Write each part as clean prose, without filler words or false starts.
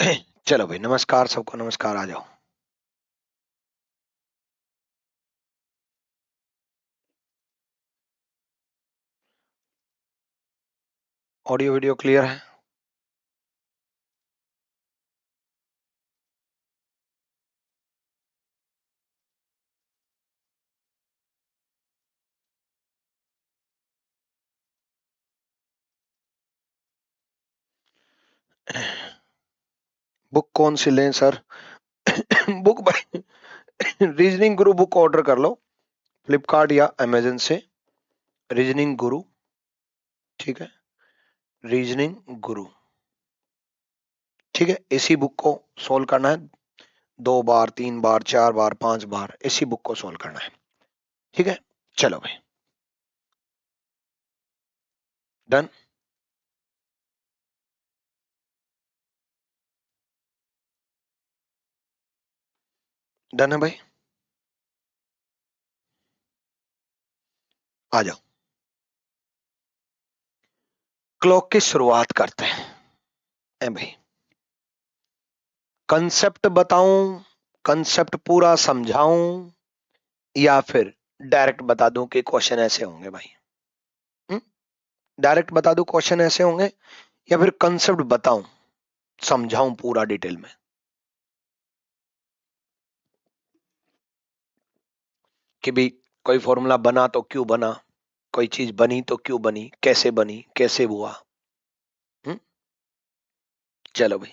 चलो भाई, नमस्कार सबको, नमस्कार। आ जाओ। ऑडियो वीडियो क्लियर है? बुक कौन सी लें सर? बुक भाई, रीजनिंग गुरु बुक ऑर्डर कर लो फ्लिपकार्ट या अमेजन से। रीजनिंग गुरु, ठीक है। रीजनिंग गुरु, ठीक है। इसी बुक को सोल्व करना है 2 बार, 3 बार, 4 बार, 5 बार। इसी बुक को सोल्व करना है, ठीक है। चलो भाई, डन। डन है भाई, आ जाओ। क्लॉक की शुरुआत करते हैं। ए भाई, कंसेप्ट बताऊं, कंसेप्ट पूरा समझाऊं, या फिर डायरेक्ट बता दूं कि क्वेश्चन ऐसे होंगे भाई? डायरेक्ट बता दूं क्वेश्चन ऐसे होंगे, या फिर कंसेप्ट बताऊं, समझाऊं पूरा डिटेल में? कि भी कोई फॉर्मूला बना तो क्यों बना, कोई चीज बनी तो क्यों बनी, कैसे बनी, कैसे हुआ। हुँ? चलो भाई,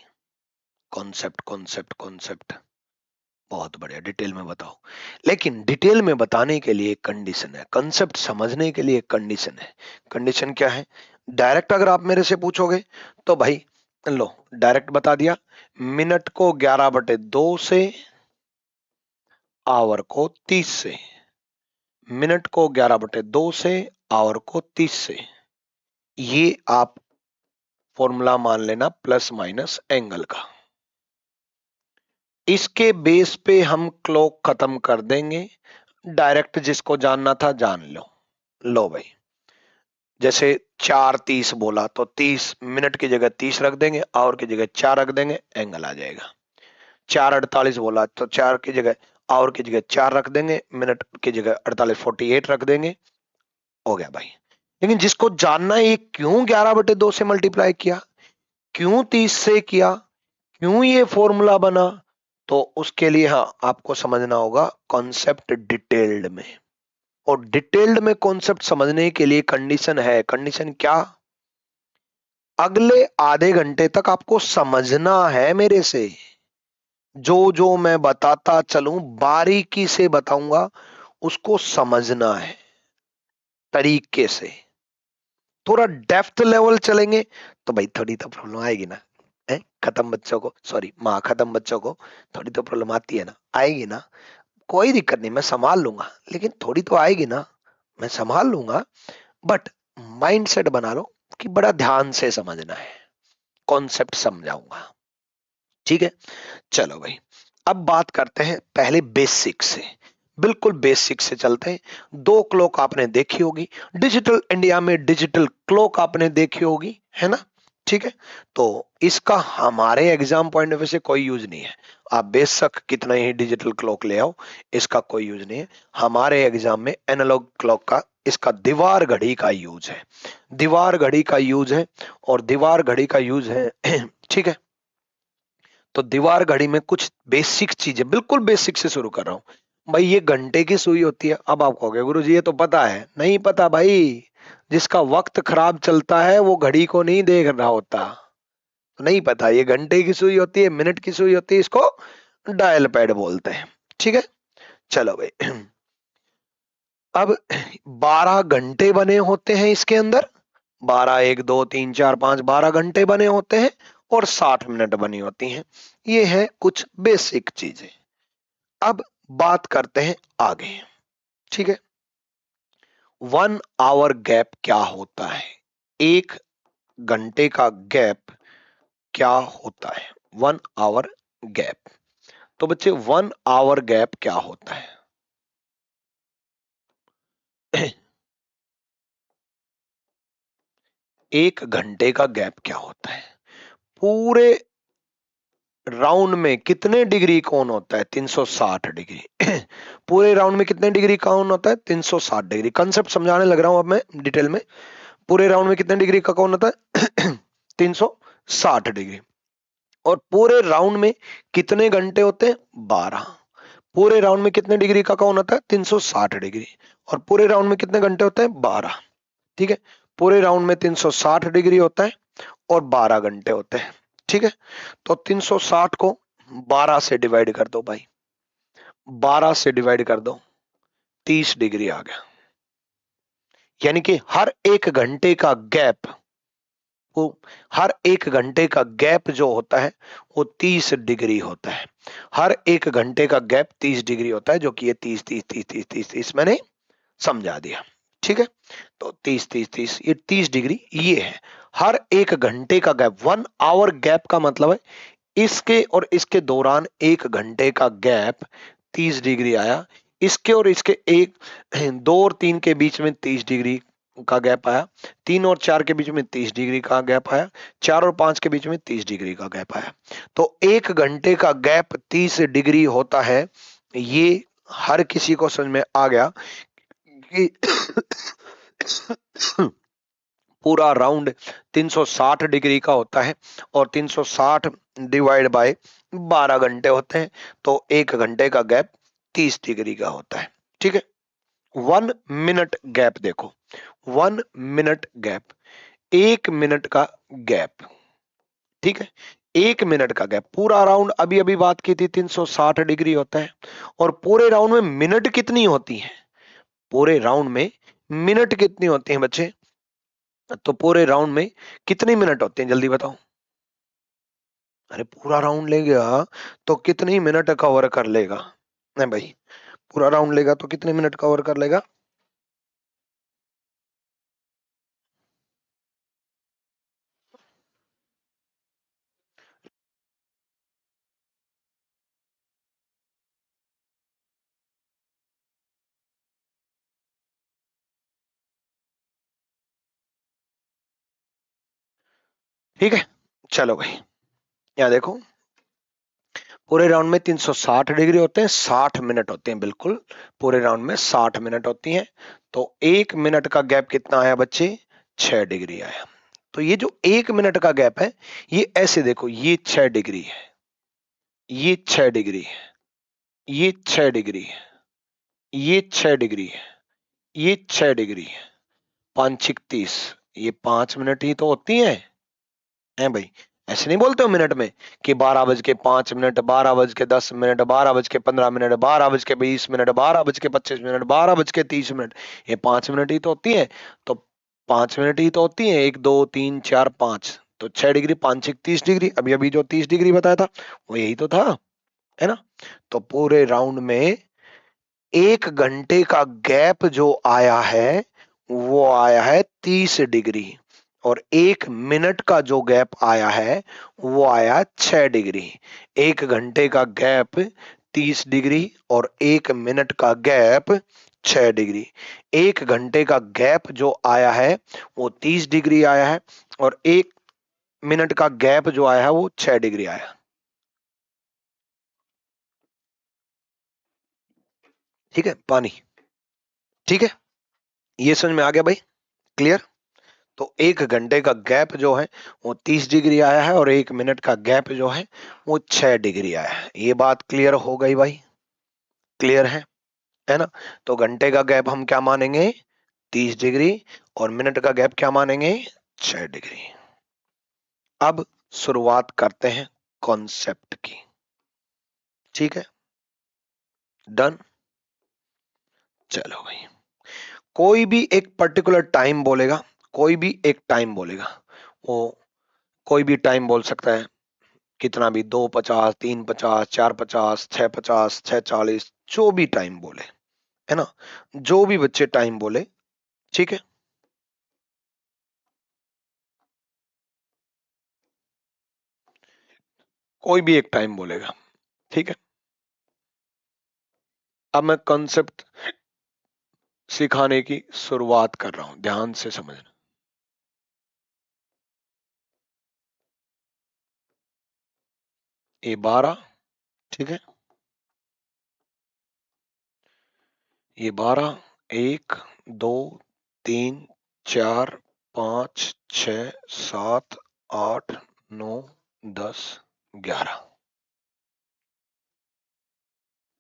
कॉन्सेप्ट कॉन्सेप्ट कॉन्सेप्ट, बहुत बढ़िया, डिटेल में बताओ। लेकिन डिटेल में बताने के लिए एक कंडीशन है, कंसेप्ट समझने के लिए एक कंडीशन है। कंडीशन क्या है? डायरेक्ट अगर आप मेरे से पूछोगे तो भाई लो, डायरेक्ट बता दिया। मिनट को 11/2 से, आवर को 30 से। मिनट को 11/2 से, आवर को 30 से। ये आप फॉर्मूला मान लेना प्लस माइनस एंगल का। इसके बेस पे हम क्लॉक खत्म कर देंगे। डायरेक्ट जिसको जानना था जान लो। लो भाई, जैसे 4:30 बोला तो 30 मिनट की जगह 30 रख देंगे, आवर की जगह 4 रख देंगे, एंगल आ जाएगा। 4:48 बोला तो 4 की जगह, आवर की जगह 4 रख देंगे, मिनट की जगह 48 48 रख देंगे, हो गया भाई। लेकिन जिसको जानना है ये क्यों 11/2 से मल्टीप्लाई किया, क्यों 30 से किया, क्यों ये फॉर्मूला बना, तो उसके लिए हाँ आपको समझना होगा कॉन्सेप्ट डिटेल्ड में। और डिटेल्ड में कॉन्सेप्ट समझने के लिए कंडीशन है। कंडीशन क्या? अगले आधे घंटे तक आपको समझना है मेरे से। जो जो मैं बताता चलूं बारीकी से बताऊंगा, उसको समझना है तरीके से। थोड़ा डेप्थ लेवल चलेंगे तो भाई थोड़ी तो प्रॉब्लम आएगी ना। है, खत्म बच्चों को, सॉरी माँ खत्म बच्चों को थोड़ी तो प्रॉब्लम आती है ना, आएगी ना। कोई दिक्कत नहीं, मैं संभाल लूंगा, लेकिन थोड़ी तो आएगी ना, मैं संभाल लूंगा। बट माइंड सेट बना लो कि बड़ा ध्यान से समझना है, कॉन्सेप्ट समझाऊंगा, ठीक है। चलो भाई, अब बात करते हैं पहले बेसिक से। बिल्कुल बेसिक से चलते हैं। 2 क्लॉक आपने देखी होगी, डिजिटल इंडिया में डिजिटल क्लॉक आपने देखी होगी, है ना? ठीक है। तो इसका हमारे एग्जाम पॉइंट ऑफ व्यू से कोई यूज नहीं है। आप बेशक कितना ही डिजिटल क्लॉक ले आओ, इसका कोई यूज नहीं है। हमारे एग्जाम में एनालॉग क्लॉक का, इसका दीवार घड़ी का यूज है। दीवार घड़ी का यूज है, और दीवार घड़ी का यूज है ठीक है। तो दीवार घड़ी में कुछ बेसिक चीजें, बिल्कुल बेसिक से शुरू कर रहा हूं भाई। ये घंटे की सुई होती है। अब आप कहोगे गुरु जी ये तो पता है। नहीं पता भाई, जिसका वक्त खराब चलता है वो घड़ी को नहीं देख रहा होता, तो नहीं पता। ये घंटे की सुई होती है, मिनट की सुई होती है, इसको डायल पैड बोलते हैं, ठीक है। चलो भाई, अब 12 घंटे बने होते हैं इसके अंदर। 12, 1, 2, 3, 4, 5, 12 घंटे बने होते हैं, और 60 मिनट बनी होती हैं। ये है कुछ बेसिक चीजें। अब बात करते हैं आगे, ठीक है। 1 आवर गैप क्या होता है? 1 घंटे का गैप क्या होता है? 1 आवर गैप। तो बच्चे 1 आवर गैप क्या होता है? 1 घंटे का गैप क्या होता है? पूरे राउंड में कितने डिग्री कोण होता है? 360 डिग्री। पूरे राउंड में कितने डिग्री कोण होता है? 360 डिग्री। कंसेप्ट समझाने लग रहा हूं अब मैं डिटेल में। पूरे राउंड में कितने डिग्री का कोण होता है? 360 डिग्री। और पूरे राउंड में कितने घंटे होते हैं? 12। पूरे राउंड में कितने डिग्री का कोण होता है? 360 डिग्री। और पूरे राउंड में कितने घंटे होते हैं? 12। ठीक है, पूरे राउंड में 360 डिग्री होता है और 12 घंटे होते हैं। ठीक है, तो 360 को 12 से डिवाइड कर दो भाई, 12 से डिवाइड कर दो, 30 डिग्री आ गया। यानी कि हर एक घंटे का गैप, वो हर एक घंटे का गैप जो होता है वो 30 डिग्री होता है। हर एक घंटे का गैप 30 डिग्री होता है, जो कि ये 30 30 30 30 30 30 मैंने समझा दिया। ठीक है, तो 30 30 30 ये 30 डिग्री ये है हर एक घंटे का गैप। 1 आवर गैप का मतलब है इसके और इसके दौरान एक घंटे का गैप 30 डिग्री आया। इसके और इसके एक 2 और 3 के बीच में 30 डिग्री का गैप आया। 3 और 4 के बीच में 30 डिग्री का गैप आया। 4 और 5 के बीच में 30 डिग्री का गैप आया। तो एक घंटे का गैप 30 डिग्री होता है। ये हर किसी को समझ में आ गया कि पूरा राउंड 360 डिग्री का होता है और 360 डिवाइड बाय 12 घंटे होते हैं, तो एक घंटे का गैप 30 डिग्री का होता है। ठीक है, 1 मिनट गैप देखो, 1 मिनट गैप, 1 मिनट का गैप। ठीक है, 1 मिनट का गैप। पूरा राउंड अभी अभी बात की थी 360 डिग्री होता है, और पूरे राउंड में मिनट कितनी होती है? पूरे राउंड में मिनट कितनी होती है बच्चे? तो पूरे राउंड में कितने मिनट होते हैं, जल्दी बताओ। अरे पूरा राउंड ले गया तो कितनी मिनट कवर कर लेगा? नहीं भाई, पूरा राउंड लेगा तो कितने मिनट कवर कर लेगा? ठीक है, चलो भाई, यहाँ देखो, पूरे राउंड में 360 डिग्री होते हैं, 60 मिनट होते हैं, बिल्कुल पूरे राउंड में 60 मिनट होती हैं। तो 1 मिनट का गैप कितना आया बच्चे? 6 डिग्री आया। तो ये जो 1 मिनट का गैप है, ये ऐसे देखो, ये 6 डिग्री है, ये 6 डिग्री है, ये 6 डिग्री है, ये 6 डिग्री है, ये 6 डिग्री है। 5 6 30, ये 5 मिनट ही तो होती है भाई। ऐसे नहीं बोलते हो मिनट में कि 12:05, 12:10, 12:15, 12:20, 12:25, 12:30 मिनट, ये 5 मिनट ही तो होती है। तो 5 मिनट ही तो होती है, 1 2 3 4 5, तो 6 डिग्री, 5 6 30 डिग्री। अभी अभी जो 30 डिग्री बताया था वो यही तो था, है ना? तो पूरे राउंड में एक घंटे का गैप जो आया है वो आया है 30 डिग्री, और 1 मिनट का जो गैप आया है वो आया 6 डिग्री। एक घंटे का गैप 30 डिग्री और 1 मिनट का गैप 6 डिग्री। एक घंटे का गैप जो आया है वो 30 डिग्री आया है, और 1 मिनट का गैप जो आया है वो 6 डिग्री आया। ठीक है, पानी। ठीक है, ये समझ में आ गया भाई? क्लियर? तो एक घंटे का गैप जो है वो 30 डिग्री आया है, और 1 मिनट का गैप जो है वो 6 डिग्री आया है। ये बात क्लियर हो गई भाई? क्लियर है ना? तो घंटे का गैप हम क्या मानेंगे? 30 डिग्री। और मिनट का गैप क्या मानेंगे? 6 डिग्री। अब शुरुआत करते हैं कॉन्सेप्ट की। ठीक है, डन। चलो भाई, कोई भी एक पर्टिकुलर टाइम बोलेगा, कोई भी एक टाइम बोलेगा, वो कोई भी टाइम बोल सकता है, कितना भी, 2:50, 3:50, 4:50, 6:50, 6:40, जो भी टाइम बोले, है ना? जो भी बच्चे टाइम बोले, ठीक है, कोई भी एक टाइम बोलेगा। ठीक है, अब मैं कॉन्सेप्ट सिखाने की शुरुआत कर रहा हूं, ध्यान से समझना। ये 12, ठीक है, ये 12, 1 2 3 4 5 6 7 8 9 10 11,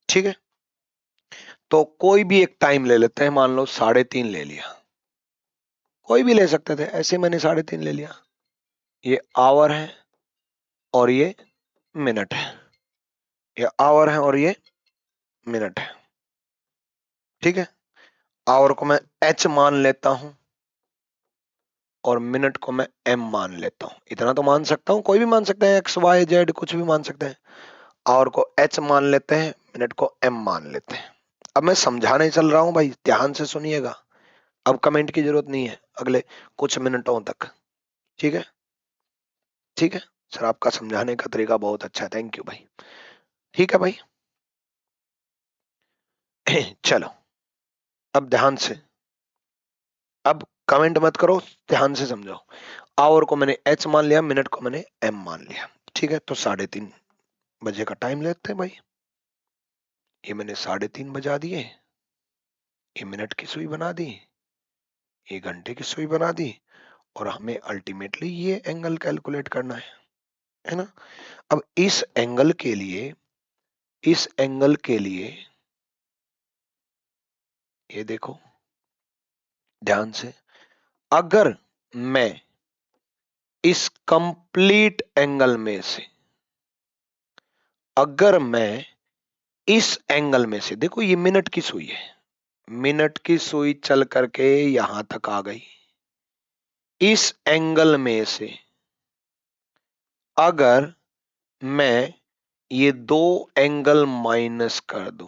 ठीक है। तो कोई भी एक टाइम ले लेते हैं, मान लो 3:30 ले लिया, कोई भी ले सकते थे, ऐसे मैंने 3:30 ले लिया। ये आवर है और ये मिनट है, ये आवर है और ये मिनट है, ठीक है। आवर को मैं एच मान लेता हूं और मिनट को मैं एम मान लेता हूं, इतना तो मान सकता हूं, कोई भी मान सकते हैं, एक्स वाई जेड कुछ भी मान सकते हैं। आवर को एच मान लेते हैं, मिनट को एम मान लेते हैं। अब मैं समझाने चल रहा हूं भाई, ध्यान से सुनिएगा, अब कमेंट की जरूरत नहीं है अगले कुछ मिनटों तक, ठीक है, ठीक है। सर आपका समझाने का तरीका बहुत अच्छा है, थैंक यू भाई, ठीक है भाई। चलो अब ध्यान से, अब कमेंट मत करो, ध्यान से समझो। आवर को मैंने एच मान लिया, मिनट को मैंने एम मान लिया, ठीक है। तो 3:30 बजे का टाइम लेते हैं भाई, ये मैंने 3:30 बजा दिए, ये मिनट की सुई बना दी, ये घंटे की सुई बना दी, और हमें अल्टीमेटली ये एंगल कैलकुलेट करना है ना। अब इस एंगल के लिए, इस एंगल के लिए ये देखो ध्यान से, अगर मैं इस कंप्लीट एंगल में से, अगर मैं इस एंगल में से, देखो ये मिनट की सुई है, मिनट की सुई चल करके यहां तक आ गई, इस एंगल में से अगर मैं ये दो एंगल माइनस कर दूं,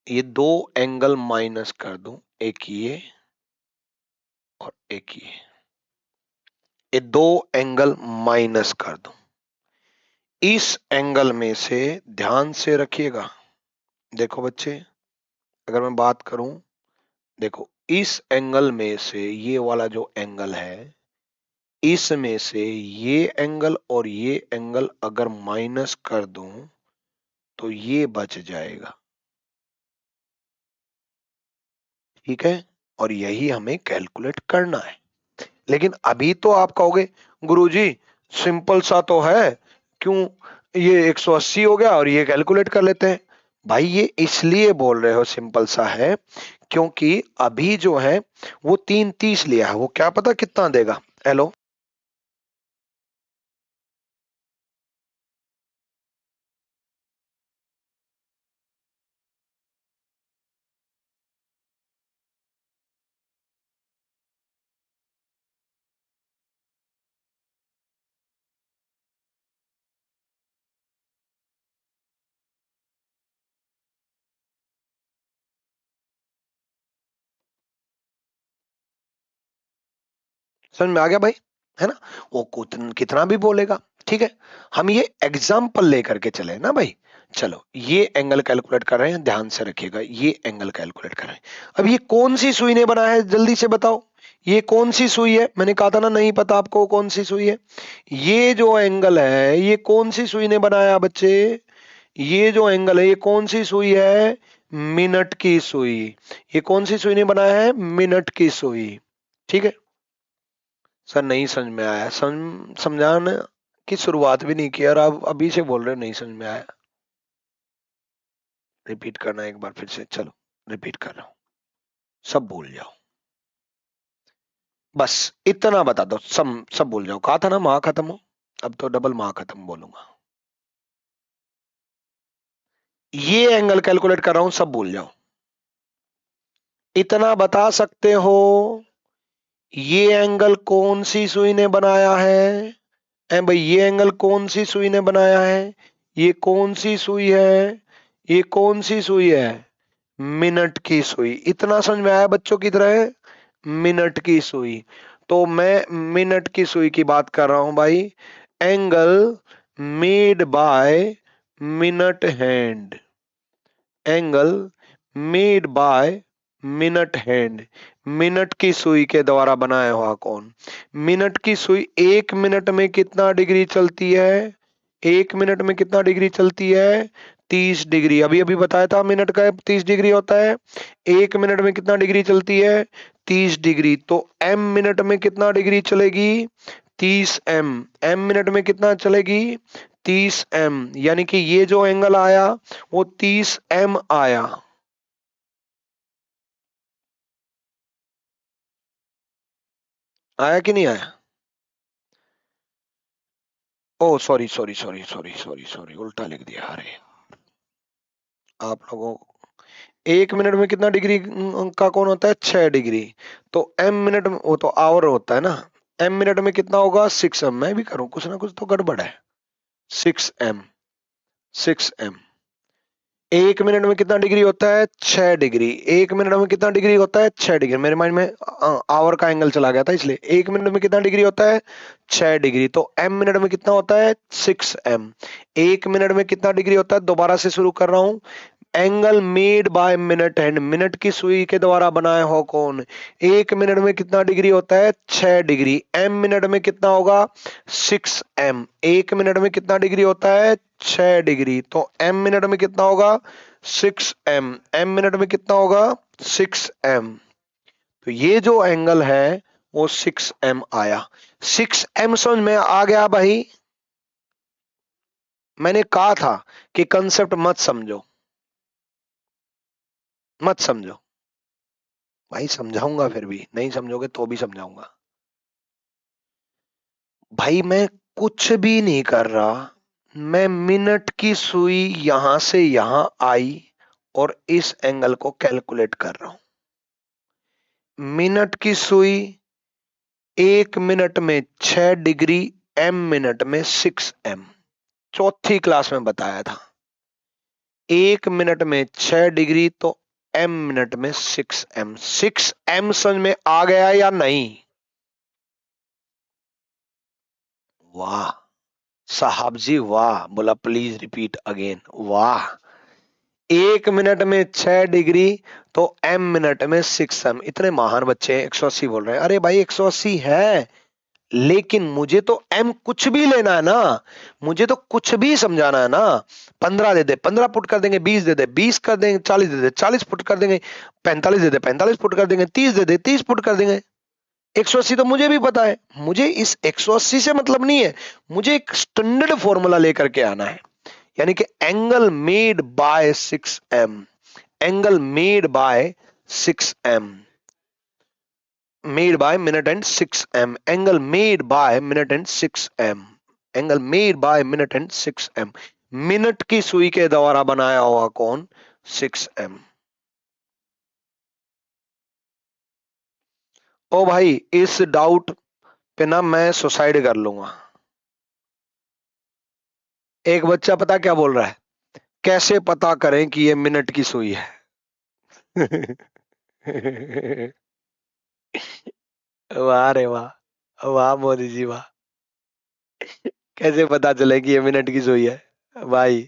ये दो एंगल माइनस कर दूं, एक ये और एक ये दो एंगल माइनस कर दूं, इस एंगल में से, ध्यान से रखिएगा, देखो बच्चे अगर मैं बात करूं, देखो इस एंगल में से ये वाला जो एंगल है, इसमें से ये एंगल और ये एंगल अगर माइनस कर दूं तो ये बच जाएगा, ठीक है। और यही हमें कैलकुलेट करना है। लेकिन अभी तो आप कहोगे गुरुजी सिंपल सा तो है, क्यों ये 180 हो गया और ये कैलकुलेट कर लेते हैं। भाई ये इसलिए बोल रहे हो सिंपल सा है, क्योंकि अभी जो है वो 3:30 लिया है, वो क्या पता कितना देगा। हेलो, समझ में आ गया भाई, है ना। वो कितना भी बोलेगा, ठीक है। हम ये एग्जाम्पल लेकर के चले ना भाई। चलो ये एंगल कैलकुलेट कर रहे हैं, ध्यान से रखिएगा, ये एंगल कैलकुलेट कर रहे हैं। अब ये कौन सी सुई ने बनाया है, जल्दी से बताओ, ये कौन सी सुई है। मैंने कहा था ना नहीं पता आपको कौन सी सुई है। ये जो एंगल है ये कौन सी सुई ने बनाया बच्चे, ये जो एंगल है ये कौन सी सुई है, मिनट की सुई। ये कौन सी सुई ने बनाया है, मिनट की सुई, ठीक है। सर नहीं समझ में आया, समझाने की शुरुआत भी नहीं की और आप अभी से बोल रहे हो नहीं समझ में आया। रिपीट करना एक बार फिर से, चलो रिपीट कर रहा हूं, सब भूल जाओ, बस इतना बता दो, सब भूल जाओ। कहा था ना माँ खत्म हो, अब तो डबल माँ खत्म बोलूंगा। ये एंगल कैलकुलेट कर रहा हूं, सब भूल जाओ। इतना बता सकते हो ये एंगल कौन सी सुई ने बनाया है, ए भाई ये एंगल कौन सी सुई ने बनाया है, ये कौन सी सुई है, ये कौन सी सुई है, मिनट की सुई। इतना समझ में आया बच्चों की तरह, मिनट की सुई। तो मैं मिनट की सुई की बात कर रहा हूं भाई, angle made by minute hand, angle made by minute hand. Minute की सुई के द्वारा बनाया हुआ कोण। मिनट की सुई 1 मिनट में कितना डिग्री चलती है? 1 मिनट में कितना डिग्री चलती है? 30 डिग्री। अभी अभी बताया था मिनट का 30 डिग्री होता है। 1 मिनट में कितना डिग्री चलती है? 30 डिग्री। तो m मिनट में कितना डिग्री चलेगी? 30 m मिनट में कितना चलेगी? 30 m। यानी कि ये जो एंगल आया वो 30 m आया। आया कि नहीं आया? Oh sorry sorry sorry sorry sorry sorry, उल्टा लिख दिया। अरे आप लोगों, 1 मिनट में कितना डिग्री का कोण होता है? 6 डिग्री। तो m मिनट में, वो तो आवर होता है ना, m मिनट में कितना होगा? 6 m। मैं भी करूं कुछ ना कुछ तो गड़बड़ है। 6 m, 6 m। 1 मिनट में कितना डिग्री होता है? 6 डिग्री। 1 मिनट में कितना डिग्री होता है? 6 डिग्री। मेरे माइंड में आवर का एंगल चला गया था, इसलिए 1 मिनट में कितना डिग्री होता है? 6 डिग्री। तो m मिनट में कितना होता है? 6 m। 1 मिनट में कितना डिग्री होता है? दोबारा से शुरू कर रहा हूं। Angle made by minute hand, minute की सुई के द्वारा बनाया हो कोण। 1 मिनट में कितना डिग्री होता है? 6 डिग्री। m मिनट में कितना होगा? 6 m। 1 मिनट में कितना डिग्री होता है? 6 डिग्री। तो m मिनट में कितना होगा? 6 m। m मिनट में कितना होगा? 6 m। तो ये जो एंगल है वो 6 m आया। 6 m समझ में आ गया भाई? मैंने कहा था कि कंसेप्ट मत समझो, मत समझो भाई। समझाऊंगा, फिर भी नहीं समझोगे तो भी समझाऊंगा भाई। मैं कुछ भी नहीं कर रहा, मैं मिनट की सुई यहां से यहां आई और इस एंगल को कैलकुलेट कर रहा हूं। मिनट की सुई 1 मिनट में 6 डिग्री, m मिनट में 6 m। चौथी क्लास में बताया था। 1 मिनट में 6 डिग्री तो m मिनट में 6 m। 6 m समझ में आ गया या नहीं? वाह साहब जी वाह। बोला प्लीज रिपीट अगेन। वाह। 1 मिनट में 6 डिग्री तो m मिनट में 6 m। इतने महान बच्चे हैं, 180 बोल रहे हैं। अरे भाई 180 है, लेकिन मुझे तो m कुछ भी लेना है ना, मुझे तो कुछ भी समझाना है ना। 15 दे दे 15 पुट कर देंगे, 20 दे दे 20 कर देंगे, 40 दे दे 40 पुट कर देंगे, 45 दे दे 45 पुट कर देंगे, 30 दे दे 30 पुट कर देंगे। 180 तो मुझे भी पता है। मुझे इस 180 से मतलब नहीं है, मुझे एक स्टैंडर्ड फॉर्मूला लेकर के आना है। यानी कि angle made bye 6 m। Angle made bye 6 m, made by minute and 6 m। Angle made by minute and 6 m। Angle made by minute and 6 m। Minute की सुई के द्वारा बनाया हुआ कोण 6 m। ओ भाई इस डाउट पे ना मैं सुसाइड कर लूंगा। एक बच्चा पता क्या बोल रहा है? कैसे पता करें कि ये मिनट की सुई है? वाह रे वाह, वाह मोदी जी वाह। कैसे पता चले कि ये मिनट की सुई है? भाई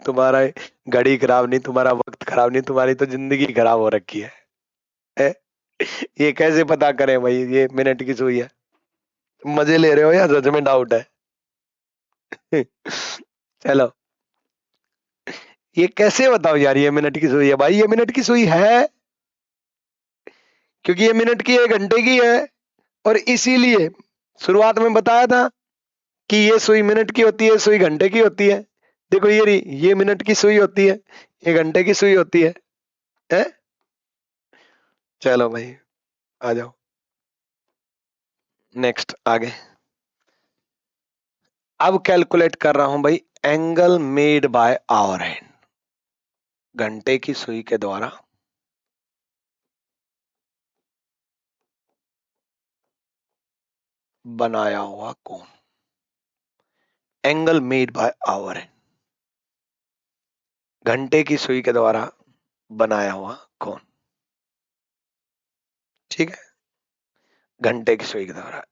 तुम्हारा घड़ी खराब नहीं, तुम्हारा वक्त खराब नहीं, तुम्हारी तो जिंदगी खराब हो रखी है। ए? ये कैसे पता करें भाई ये मिनट की सुई है? मजे ले रहे हो या सच में डाउट है? चलो, ये कैसे बताओ यार ये मिनट की सुई है? भाई ये मिनट की सुई है, क्योंकि ये मिनट की 1 घंटे की है। और इसीलिए शुरुआत में बताया था कि ये सुई मिनट की होती है, सुई घंटे की होती है। देखो ये रही, ये मिनट की सुई होती है, ये घंटे की सुई होती है? चलो भाई आ जाओ नेक्स्ट आगे। अब कैलकुलेट कर रहा हूं भाई angle made by hour hand, घंटे की सुई के द्वारा बनाया हुआ कोण। Angle made by hour hand, घंटे की सुई के द्वारा बनाया हुआ कोण। ठीक है, घंटे की सुई के द्वारा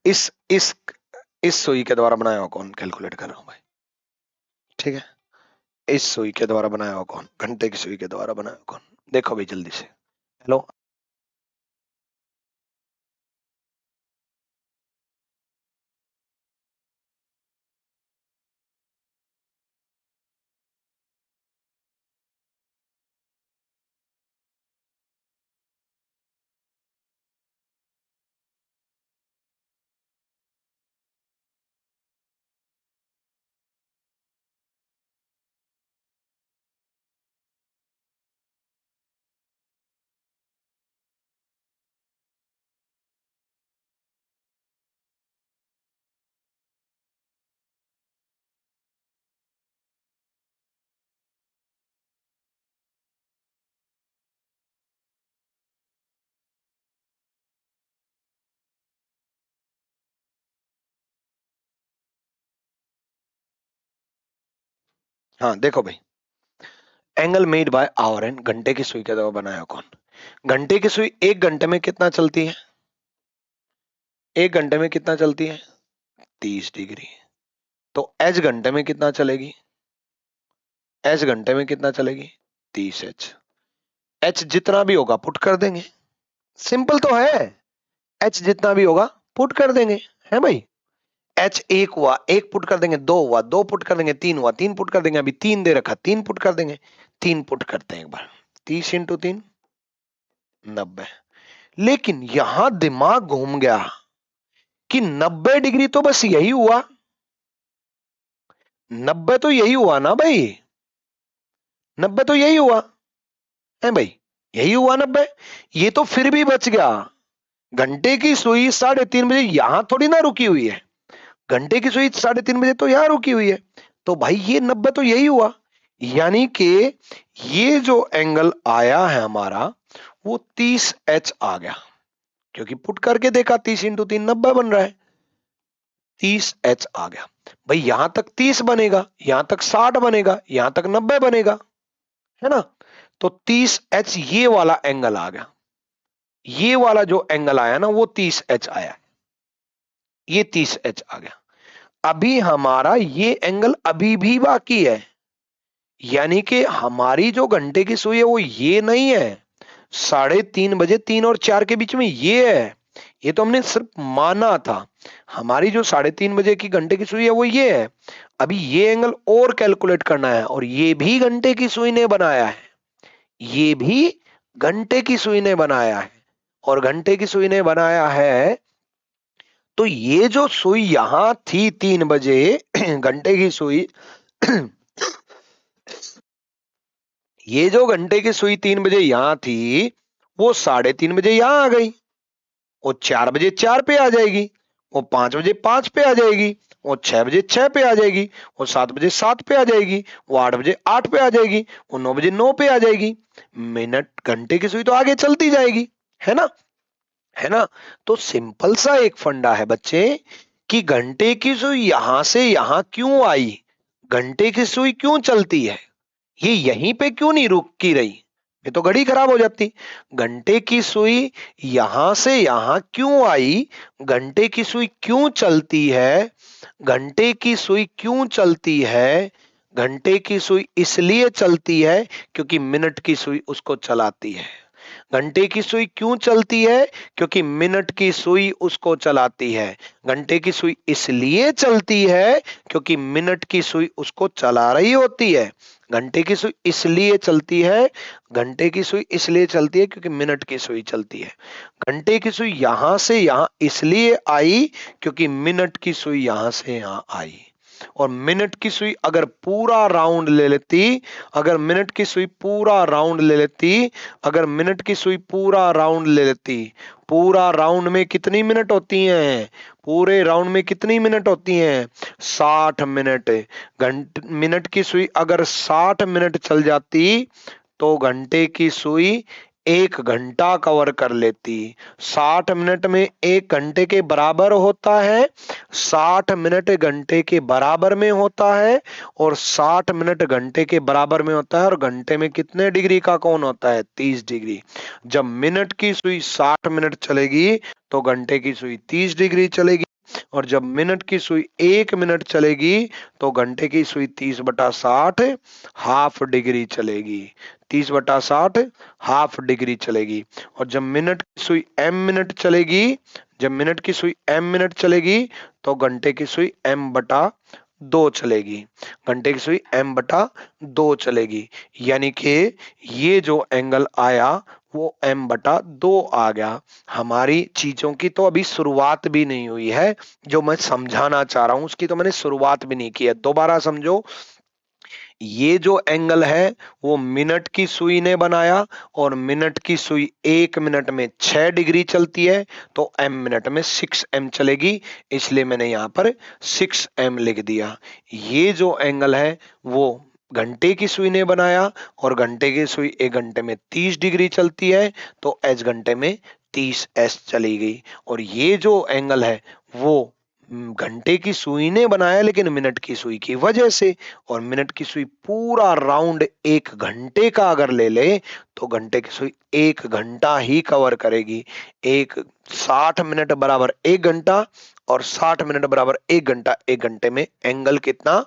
इस सुई के द्वारा बनाया हुआ कोण कैलकुलेट कर रहा हूं भाई। ठीक है, इस सुई के द्वारा बनाया हुआ कोण, घंटे की सुई के द्वारा बनाया हुआ कोण। देखो भाई जल्दी से। हेलो। हाँ देखो भाई, angle made by our and, घंटे की सुई के द्वारा बनाया कौन? घंटे की सुई 1 घंटे में कितना चलती है? 1 घंटे में कितना चलती है? 30 डिग्री। तो एच घंटे में कितना चलेगी? एच घंटे में कितना चलेगी? 30 एच। एच जितना भी होगा पुट कर देंगे, सिंपल तो है। एच जितना भी होगा पुट कर देंगे, है भाई। एच एक हुआ, एक पुट कर देंगे, दो हुआ, दो पुट कर देंगे, तीन हुआ, तीन पुट कर देंगे, अभी तीन दे रखा, तीन पुट कर देंगे, तीन पुट करते हैं एक बार। 30 × 3 90। लेकिन यहां दिमाग घूम गया कि 90 डिग्री तो बस यही हुआ, 90 तो यही हुआ ना भाई, 90 तो यही हुआ है भाई, यही हुआ 90। ये तो फिर भी बच गया। घंटे की सुई 3:30 बजे यहां थोड़ी ना रुकी हुई है, घंटे की सुई 3:30 बजे तो यहां रुकी हुई है। तो भाई ये 90 तो यही हुआ, यानी कि ये जो एंगल आया है हमारा वो 30 एच आ गया, क्योंकि पुट करके देखा 30 × 3 90 बन रहा है, 30 एच आ गया। भाई यहां तक 30 बनेगा, यहां तक 60 बनेगा, यहां तक 90 बनेगा, है ना। तो 30 एच ये वाला एंगल आ गया, ये वाला जो एंगल आया ना वो 30 एच आया, ये 30 एच आ गया। अभी हमारा ये एंगल अभी भी बाकी है, यानी कि हमारी जो घंटे की सुई है वो ये नहीं है, 3:30 बजे 3 और 4 के बीच में ये है। ये तो हमने सिर्फ माना था, हमारी जो 3:30 बजे की घंटे की सुई है वो ये है। अभी ये एंगल और कैलकुलेट करना है, और ये भी घंटे की सुई ने बनाया है, ये भी घंटे की सुई ने बनाया है, और घंटे की सुई ने बनाया है। तो ये जो सुई यहां थी 3 बजे घंटे की सुई ये जो घंटे की सुई 3 बजे यहां थी वो 3:30 बजे यहां आ गई, वो 4 बजे 4 पे आ जाएगी, वो 5 बजे 5 पे आ जाएगी, वो 6 बजे 6 पे आ जाएगी, वो 7 बजे 7 पे आ जाएगी, वो 8 बजे 8 पे आ जाएगी, वो 9 बजे 9 पे आ जाएगी। मिनट घंटे की सुई तो आगे चलती जाएगी, है ना, है ना। तो सिंपल सा एक फंडा है बच्चे कि घंटे की सुई यहां से यहां क्यों आई, घंटे की सुई क्यों चलती है, ये यहीं पे क्यों नहीं रुक की रही, ये तो घड़ी खराब हो जाती। घंटे की सुई यहां से यहां क्यों आई, घंटे की सुई क्यों चलती है, घंटे की सुई क्यों चलती है, घंटे की सुई इसलिए चलती है क्योंकि मिनट की सुई उसको चलाती है। घंटे की सुई क्यों चलती है, क्योंकि मिनट की सुई उसको चलाती है। घंटे की सुई इसलिए चलती है क्योंकि मिनट की सुई उसको चला रही होती है। घंटे की सुई इसलिए चलती है, घंटे की सुई इसलिए चलती है क्योंकि मिनट की सुई चलती है। घंटे की सुई यहां से यहां इसलिए आई क्योंकि मिनट की सुई यहां से यहां आई। और मिनट की सुई अगर पूरा राउंड ले लेती, अगर मिनट की सुई पूरा राउंड ले लेती, अगर मिनट की सुई पूरा राउंड ले लेती, पूरा राउंड में कितनी मिनट होती हैं, पूरे राउंड में कितनी मिनट होती हैं, 60 मिनट। मिनट की सुई अगर 60 मिनट चल जाती तो घंटे की सुई 1 घंटा कवर कर लेती। 60 मिनट में 1 घंटे के बराबर होता है, 60 मिनट घंटे के बराबर में होता है, और 60 मिनट घंटे के बराबर में होता है। और घंटे में कितने डिग्री का कोण होता है? 30 डिग्री। जब मिनट की सुई 60 मिनट चलेगी तो घंटे की सुई 30 डिग्री चलेगी, और जब मिनट की सुई 1 मिनट चलेगी तो घंटे की सुई 30/60 हाफ डिग्री चलेगी, 30/60 हाफ डिग्री चलेगी। और जब मिनट की सुई m मिनट चलेगी, जब मिनट की सुई m मिनट चलेगी तो घंटे की सुई m/2 चलेगी, घंटे की सुई m/2 चलेगी। यानी कि ये जो एंगल आया वो m/2 आ गया। हमारी चीजों की तो अभी शुरुआत भी नहीं हुई है, जो मैं समझाना चाह रहा हूं उसकी तो मैंने शुरुआत भी नहीं की है। दोबारा समझो, ये जो एंगल है वो मिनट की सुई ने बनाया, और मिनट की सुई 1 मिनट में 6 डिग्री चलती है, तो m मिनट में 6m चलेगी, इसलिए मैंने यहां पर 6m लिख दिया। ये जो एंगल है वो घंटे की सुई ने बनाया, और घंटे की सुई 1 घंटे में 30 डिग्री चलती है, तो h घंटे में 30s चली गई। और ये जो एंगल है वो घंटे की सुई ने बनाया लेकिन मिनट की सुई की वजह से। और मिनट की सुई पूरा राउंड 1 घंटे का अगर ले ले तो घंटे की सुई 1 घंटा ही कवर करेगी। 60 मिनट बराबर 1 घंटा और 60 मिनट बराबर 1 घंटा। 1 घंटे में एंगल कितना?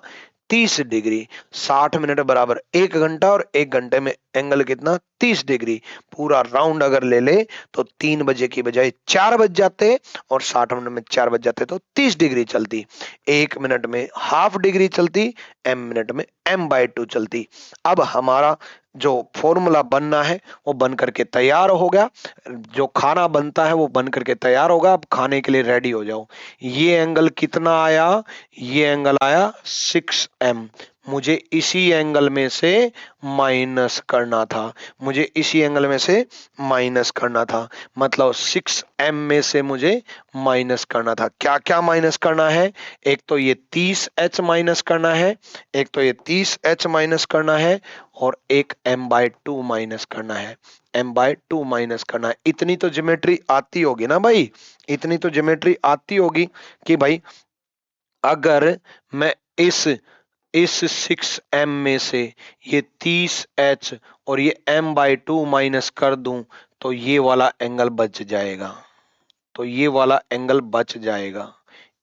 30 डिग्री। 60 मिनट बराबर 1 घंटा और 1 घंटे में एंगल कितना? 30 डिग्री। पूरा राउंड अगर ले ले तो 3 बजे की बजाय 4 बज जाते और 60 मिनट में 4 बज जाते तो 30 डिग्री चलती। 1 मिनट में हाफ डिग्री चलती, एम मिनट में m/2 चलती। अब हमारा जो फॉर्मूला बनना है वो बन करके तैयार हो गया। जो खाना बनता है वो बन करके तैयार होगा। अब खाने के लिए रेडी हो जाओ। ये एंगल कितना आया? ये एंगल आया 6m। मुझे इसी एंगल में से माइनस करना था। मुझे इसी एंगल में से माइनस करना था। मतलब 6m में से मुझे माइनस करना था। क्या क्या माइनस करना है? एक तो ये 30h माइनस करना है, एक तो ये 30h माइनस करना है और एक m/2 माइनस करना है। m/2 माइनस करना है। इतनी तो ज्योमेट्री आती होगी ना भाई? इतनी तो ज्योमेट्री आती होगी कि भाई अगर मैं इस 6m में से ये 30h और ये m/2 माइनस कर दूं तो ये वाला एंगल बच जाएगा। तो ये वाला एंगल बच जाएगा।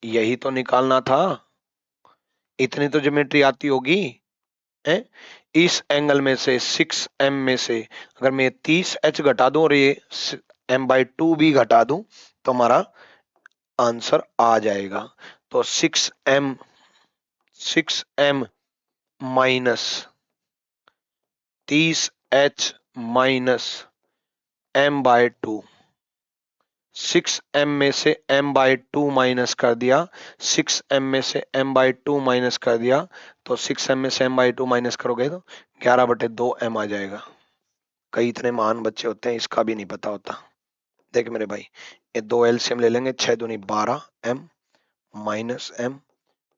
यही तो निकालना था। इतनी तो ज्योमेट्री आती होगी है? इस एंगल में से 6m में से अगर मैं 30h घटा दूं और ये m/2 भी घटा दूं तो हमारा आंसर आ जाएगा। तो 6m minus 30h minus m/2। 6m में से m/2 माइनस कर दिया। 6m में से m/2 माइनस कर दिया तो 6m में से m/2 माइनस करोगे तो 11/2m आ जाएगा। कई इतने महान बच्चे होते हैं इसका भी नहीं पता होता। देख मेरे भाई, ये 2 एलसीएम ले लेंगे। 6 दूनी 12m माइनस m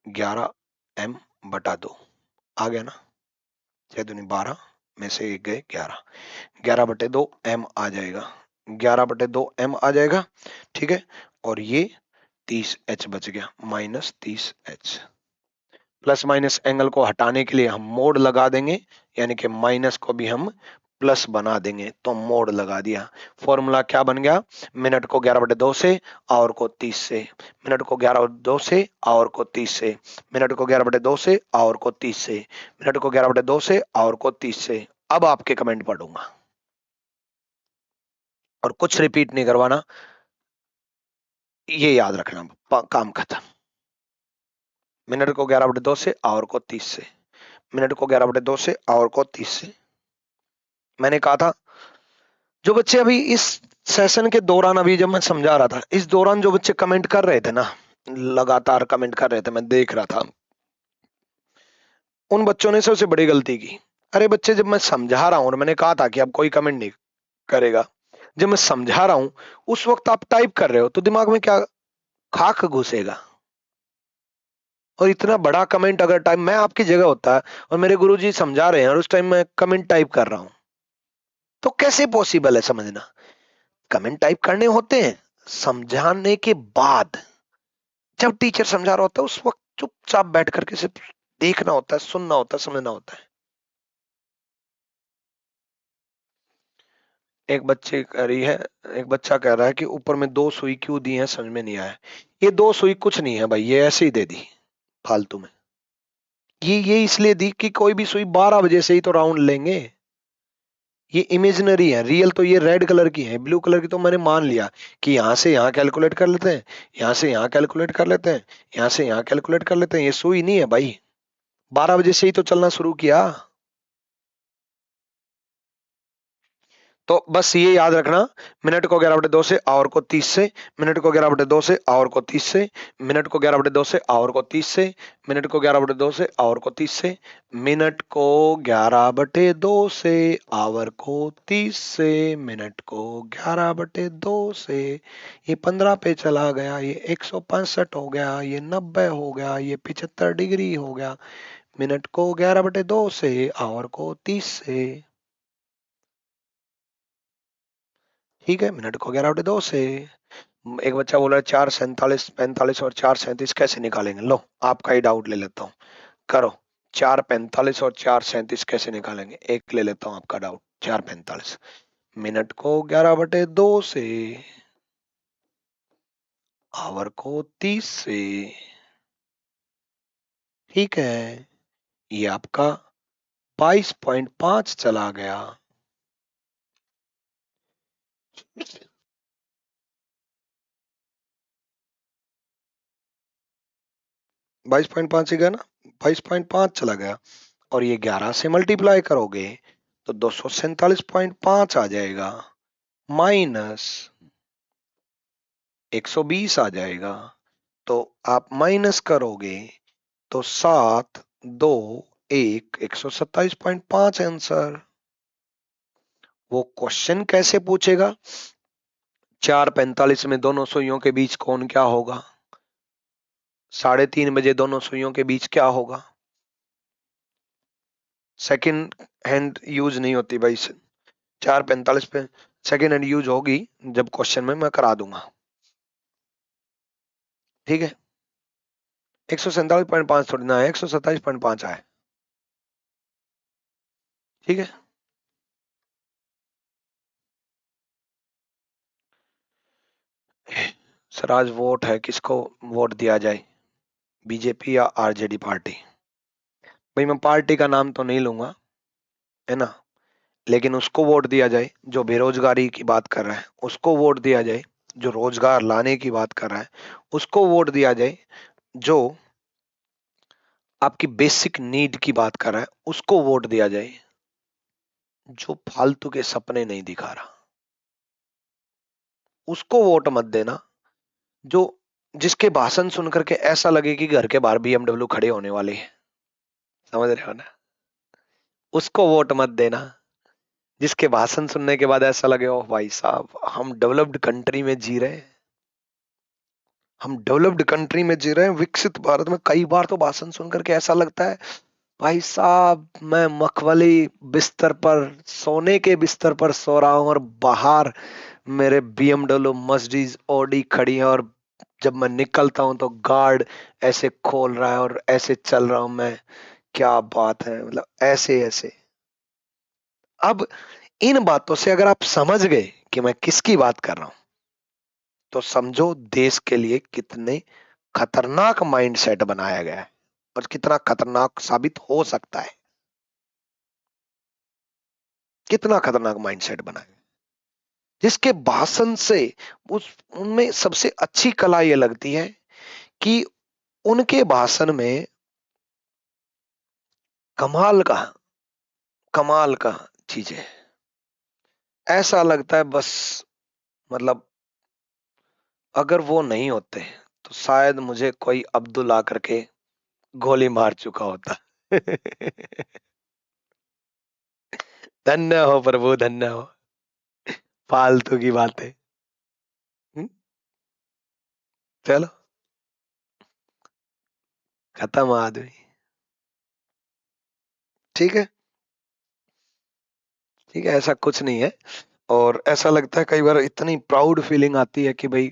11m/2 आ गया ना? 6 दूनी 12 में से एक गए 11, 11/2m आ जाएगा। 11/2m आ जाएगा। ठीक है। और ये 30h बच गया, minus 30h। Plus minus angle को हटाने के लिए हम मोड लगा देंगे, यानी कि माइनस को भी हम प्लस बना देंगे। तो मोड लगा दिया। फॉर्मूला क्या बन गया? मिनट को 11/2 से, आवर को 30 से। मिनट को 11/2 से, आवर को 30 से। मिनट को 11/2 से, आवर को 30 से। मिनट को 11/2 से, आवर को 30 से। अब आपके कमेंट पढ़ूंगा और कुछ रिपीट नहीं करवाना, ये याद रखना। काम खत्म। मिनट को 11/2 से, आवर को 30 से। मिनट को 11/2 से, आवर को 30 से। मैंने कहा था जो बच्चे अभी इस सेशन के दौरान, अभी जब मैं समझा रहा था, इस दौरान जो बच्चे कमेंट कर रहे थे ना, लगातार कमेंट कर रहे थे, मैं देख रहा था, उन बच्चों ने सबसे बड़ी गलती की। अरे बच्चे, जब मैं समझा रहा हूं और मैंने कहा था कि अब कोई कमेंट नहीं करेगा, जब मैं समझा रहा हूं उस वक्त आप टाइप कर रहे हो तो दिमाग में क्या खाक घुसेगा? और इतना बड़ा कमेंट अगर टाइम मैं आपकी जगह होता और मेरे गुरुजी समझा रहे हैं और उस टाइम मैं कमेंट टाइप कर रहा हूं तो कैसे पॉसिबल है समझना? कमेंट टाइप करने होते हैं समझाने के बाद। जब टीचर समझा रहा होता है उस वक्त चुपचाप बैठ करके सिर्फ देखना होता है, सुनना होता है, समझना होता है। एक बच्चे कह रही है, एक बच्चा कह रहा है कि ऊपर में 2 सुई क्यों दी है, समझ में नहीं आया। ये 2 सुई कुछ नहीं है भाई, ये ऐसे ही दे दी फालतू में। ये इसलिए दी कि कोई भी सुई 12 बजे से ही तो राउंड लेंगे। ये इमेजिनरी है, रियल तो ये रेड कलर की है। ब्लू कलर की तो मैंने मान लिया कि यहां से यहां कैलकुलेट कर लेते हैं, यहां से यहां कैलकुलेट कर लेते हैं, यहां से यहां कैलकुलेट कर लेते हैं। ये सुई नहीं है भाई, 12 बजे से ही तो चलना शुरू किया। तो बस ये याद रखना, मिनट को 11/2 से, आवर को 30 से। मिनट को 11/2 से, आवर को 30 से। मिनट को 11/2 से, आवर को 30 से। मिनट को 11/2 से, आवर को 30 से। मिनट को 11/2 से, आवर को 30 से। मिनट को 11/2 से, ये 15 पे चला गया, ये 165 हो गया, ये 90 हो गया, ये 75 डिग्री हो गया। मिनट को 11/2 से, आवर को 30 से। ठीक है। मिनट को 11/2 से, एक बच्चा बोला 4 47 45 और 4 37 कैसे निकालेंगे। लो आपका ही डाउट ले लेता हूँ, करो। 4 45 और 4 37 कैसे निकालेंगे, एक ले लेता हूँ आपका डाउट। 4 45 मिनट को 11/2 से, आवर को 30 से, ठीक है, ये आपका 22.5 चला गया। 22.5 ही गया ना, 22.5 चला गया, और ये 11 से मल्टीप्लाई करोगे तो 247.5 आ जाएगा, माइनस 120 आ जाएगा। तो आप माइनस करोगे तो 7 2 1 127.5 आंसर। वो क्वेश्चन कैसे पूछेगा, 4:45 में दोनों सुइयों के बीच कोण क्या होगा, 3:30 दोनों सुइयों के बीच क्या होगा। सेकंड हैंड यूज नहीं होती भाई, 4:45 पे सेकंड हैंड यूज होगी जब क्वेश्चन में मैं करा दूंगा, ठीक है। 147.5 थोड़ी ना है, 127.5 है, ठीक है। सर आज वोट है, किसको वोट दिया जाए, बीजेपी या आरजेडी पार्टी। भाई मैं पार्टी का नाम तो नहीं लूंगा, है ना, लेकिन उसको वोट दिया जाए जो बेरोजगारी की बात कर रहा है, उसको वोट दिया जाए जो रोजगार लाने की बात कर रहा है, उसको वोट दिया जाए जो आपकी बेसिक नीड की बात कर रहा है, उसको वोट दिया जाए, जो फालतू के सपने नहीं दिखा रहा उसको वोट मत देना, जो जिसके भाषण सुन करके ऐसा लगे कि घर के बाहर बीएमडब्ल्यू खड़े होने वाले हैं, समझ रहे हो ना, उसको वोट मत देना। जिसके भाषण सुनने के बाद ऐसा लगे ओ भाई साहब हम डेवलप्ड कंट्री में जी रहे हैं, हम डेवलप्ड कंट्री में जी रहे हैं, विकसित भारत में। कई बार तो भाषण सुन करके ऐसा लगता है भाई साहब मैं मखमली बिस्तर पर, सोने के बिस्तर पर सो रहा हूं, और बाहर मेरे बीएमडब्ल्यू मर्सिडीज ऑडी खड़ी है, और जब मैं निकलता हूं तो गार्ड ऐसे खोल रहा है और ऐसे चल रहा हूं मैं, क्या बात है, मतलब ऐसे ऐसे। अब इन बातों से अगर आप समझ गए कि मैं किसकी बात कर रहा हूं, तो समझो देश के लिए कितने खतरनाक माइंडसेट बनाया गया है और कितना खतरनाक साबित हो सकता है, कितना खतरनाक माइंडसेट बनाया है। जिसके भाषण से उस उनमें सबसे अच्छी कला ये लगती है कि उनके भाषण में कमाल का, कमाल का चीजें, ऐसा लगता है बस, मतलब अगर वो नहीं होते तो शायद मुझे कोई अब्दुल आकर के गोली मार चुका होता। धन्य हो प्रभु, धन्य हो, फालतू की बातें। हम्म, चलो खत्म आदमी, ठीक है, ठीक है, ऐसा कुछ नहीं है। और ऐसा लगता है कई बार, इतनी प्राउड फीलिंग आती है कि भाई,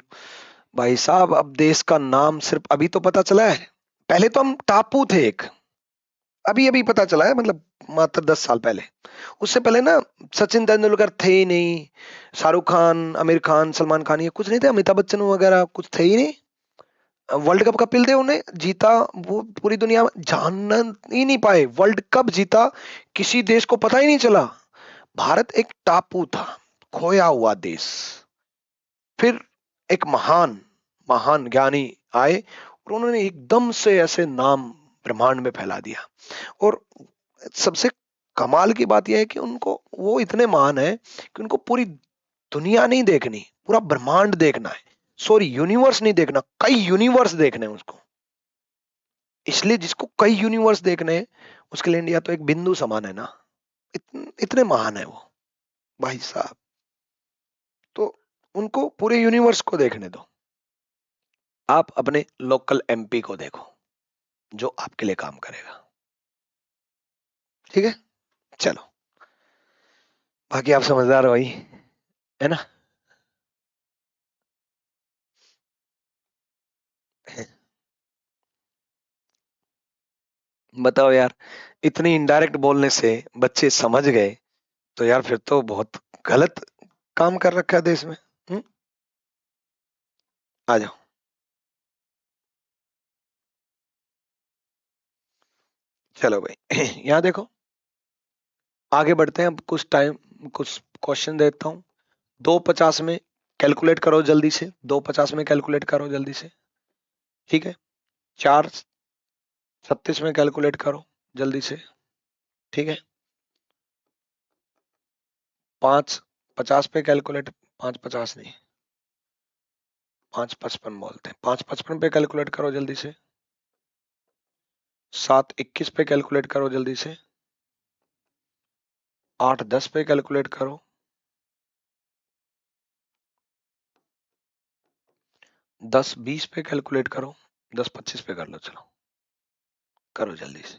भाई साहब अब देश का नाम सिर्फ अभी तो पता चला है, पहले तो हम टापू थे एक, अभी अभी पता चला है, मतलब मात्र 10 साल पहले। उससे पहले ना सचिन तेंदुलकर थे ही नहीं, शाहरुख खान, आमिर खान, सलमान खान, ये कुछ नहीं थे, अमिताभ बच्चन वगैरह कुछ थे ही नहीं। वर्ल्ड कप कपिल देव ने जीता, वो पूरी दुनिया में जान ही नहीं पाए, वर्ल्ड कप जीता, किसी देश को पता ही नहीं चला। भारत एक टापू था, खोया हुआ देश। फिर एक महान महान ज्ञानी आए और उन्होंने एकदम से ऐसे नाम ब्रह्मांड में फैला दिया। और सबसे कमाल की बात यह है कि उनको, वो इतने महान है कि उनको पूरी दुनिया नहीं देखनी, पूरा ब्रह्मांड देखना है। सॉरी यूनिवर्स नहीं देखना, कई यूनिवर्स देखने हैं उसको। इसलिए जिसको कई यूनिवर्स देखने हैं उसके लिए इंडिया तो एक बिंदु समान है ना। इतने महान है वो भाई साहब। तो उनको पूरे यूनिवर्स को देखने दो, आप अपने लोकल एमपी को देखो जो आपके लिए काम करेगा, ठीक है। चलो, बाकी आप समझदार हो भाई, है ना। बताओ यार, इतनी इनडायरेक्ट बोलने से बच्चे समझ गए तो यार फिर तो बहुत गलत काम कर रखा है देश में। आ जाओ। चलो भाई यहाँ देखो, आगे बढ़ते हैं। अब कुछ टाइम, कुछ क्वेश्चन देता हूँ। 250 में कैलकुलेट करो जल्दी से, 250 में कैलकुलेट करो जल्दी से। ठीक है। 436 में कैलकुलेट करो जल्दी से। ठीक है। 550 पे कैलकुलेट, 550 नहीं, 555 बोलते हैं, 555 पे कैलकुलेट करो जल्दी से। 721 पे कैलकुलेट करो जल्दी से। 810 पे कैलकुलेट करो। 1020 पे कैलकुलेट करो। 1025 पे कर लो, चलो करो जल्दी से।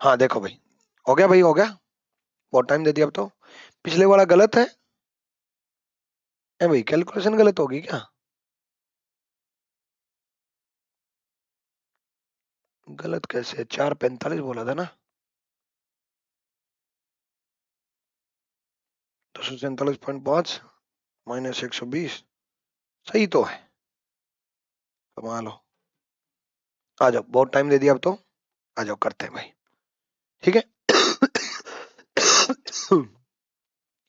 हाँ देखो भाई, हो गया भाई, हो गया। बहुत टाइम दे दिया अब तो। पिछले वाला गलत है भाई, कैलकुलेशन गलत होगी क्या? गलत कैसे? 4:45 बोला था ना। 247.5 माइनस 120, सही तो है। कमाल हो। आ जाओ, बहुत टाइम दे दिया अब तो, आ जाओ करते हैं भाई। ठीक है।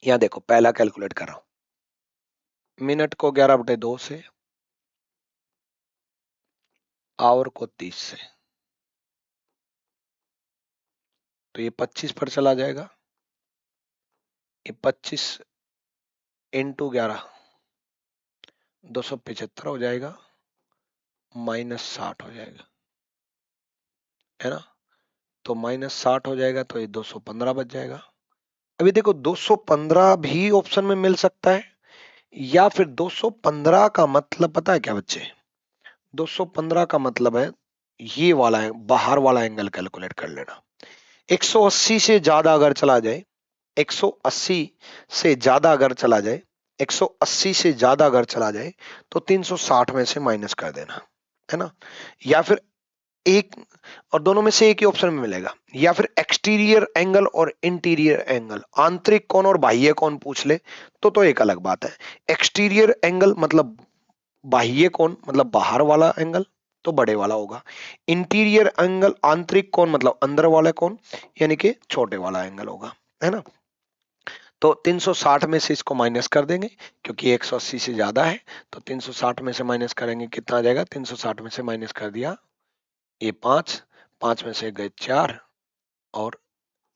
यहाँ देखो, पहला कैलकुलेट कर रहा हूं। मिनट को 11/2 से, आवर को 30 से, तो ये 25 पर चला जाएगा। ये 25 इंटू 11 275 हो जाएगा, -60 हो जाएगा, है ना। तो -60 हो जाएगा, तो ये 215 बच जाएगा। अभी देखो, 215 भी ऑप्शन में मिल सकता है, या फिर 215 का मतलब पता है क्या बच्चे? 215 का मतलब है ये वाला है, बाहर वाला एंगल कैलकुलेट कर लेना। 180 से ज्यादा अगर चला जाए, 180 से ज्यादा अगर चला जाए, 180 से ज्यादा अगर चला जाए, तो 360 में से माइनस कर देना, है ना। या फिर एक, और दोनों में से एक ही ऑप्शन में मिलेगा, या फिर एक्सटीरियर एंगल और इंटीरियर एंगल, आंतरिक कोण और बाह्य कोण पूछ ले तो एक अलग बात है। एक्सटीरियर एंगल मतलब बाह्य कोण, मतलब बाहर वाला एंगल, तो बड़े वाला होगा। इंटीरियर एंगल, आंतरिक कोण मतलब अंदर वाला कोण, यानी कि छोटे वाला एंगल होगा, है ना। तो 360 में से इसको माइनस कर देंगे, क्योंकि 180 से ज्यादा है, तो 360 में से माइनस करेंगे, कितना आ जाएगा? 360 में से माइनस कर दिया, ये 5, 5 में से गए 4, और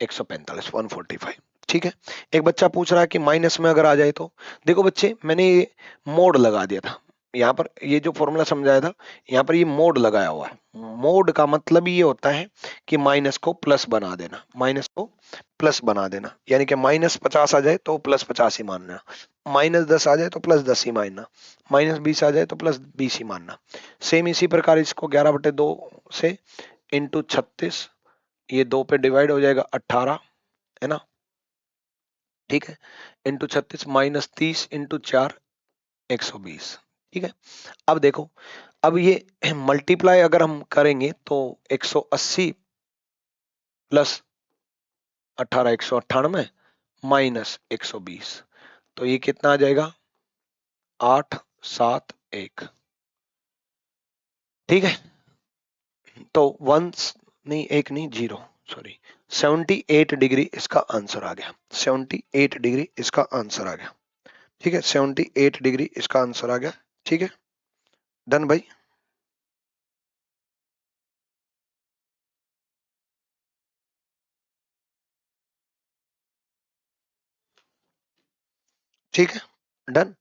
145, 145। ठीक है। एक बच्चा पूछ रहा है कि माइनस में अगर आ जाए तो। देखो बच्चे, मैंने ये मोड लगा दिया था यहाँ पर, ये जो फॉर्मूला समझाया था, यहाँ पर ये मोड लगाया हुआ है। मोड का मतलब ये होता है कि माइनस को प्लस बना देना, माइनस को प्लस बना देना, यानी कि -50 आ जाए तो +50 ही मानना, -10 आ जाए तो +10 ही मानना, -20 आ जाए तो +20 ही मानना। सेम इसी प्रकार इसको 11/2 से इंटू 36, ये 2 पे डिवाइड हो जाएगा, 18, है ना। ठीक है, इंटू 36 -30 इंटू 4, 120। ठीक है। अब देखो, अब ये मल्टीप्लाई अगर हम करेंगे तो 180 प्लस 18, 198 माइनस 120, तो ये कितना आ जाएगा? 871। ठीक है। तो वंस नहीं, एक नहीं, 0, सॉरी, 78 डिग्री इसका आंसर आ गया। 78 डिग्री इसका आंसर आ गया। ठीक है, 78 डिग्री इसका आंसर आ गया। ठीक है, डन भाई। ठीक है, डन।